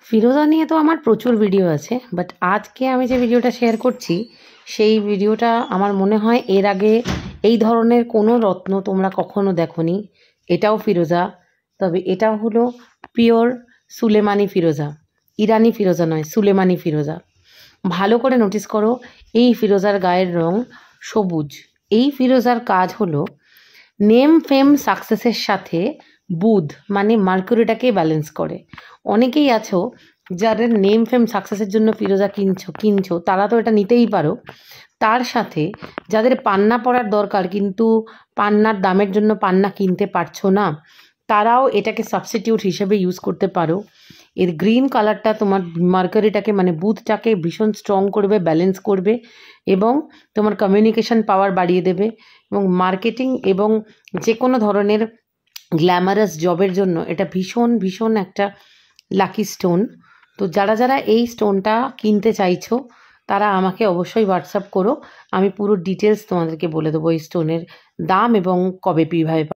ফিরোজা নিয়ে তো আমার প্রচুর ভিডিও আছে, বাট আজকে আমি যে ভিডিওটা শেয়ার করছি সেই ভিডিওটা আমার মনে হয় এর আগে এই ধরনের কোনো রত্ন তোমরা কখনো দেখোনি। এটাও ফিরোজা, তবে এটা হলো পিওর সুলেমানি ফিরোজা, ইরানি ফিরোজা নয়, সুলেমানি ফিরোজা। ভালো করে নোটিস করো, এই ফিরোজার গায়ের রং সবুজ। এই ফিরোজার কাজ হলো নেম ফেম সাকসেসের সাথে বুধ মানে মার্কুরিটাকে ব্যালেন্স করে। অনেকেই আছো যাদের নেম ফেম সাকসেসের জন্য ফিরোজা কিনছো তারা তো এটা নিতেই পারো। তার সাথে যাদের পান্না পরার দরকার কিন্তু পান্নার দামের জন্য পান্না কিনতে পারছো না, তারাও এটাকে সাবস্টিটিউট হিসেবে ইউজ করতে পারো। এর গ্রিন কালারটা তোমার মার্কারিটাকে মানে বুথটাকে ভীষণ স্ট্রং করবে, ব্যালেন্স করবে এবং তোমার কমিউনিকেশন পাওয়ার বাড়িয়ে দেবে এবং মার্কেটিং এবং যে কোনো ধরনের গ্ল্যামারাস জবের জন্য এটা ভীষণ ভীষণ একটা লাকি স্টোন। তো যারা যারা এই স্টোনটা কিনতে চাইছো তারা আমাকে অবশ্যই হোয়াটসঅ্যাপ করো, আমি পুরো ডিটেলস তোমাদেরকে বলে দেবো এই স্টোনের দাম এবং কবে কীভাবে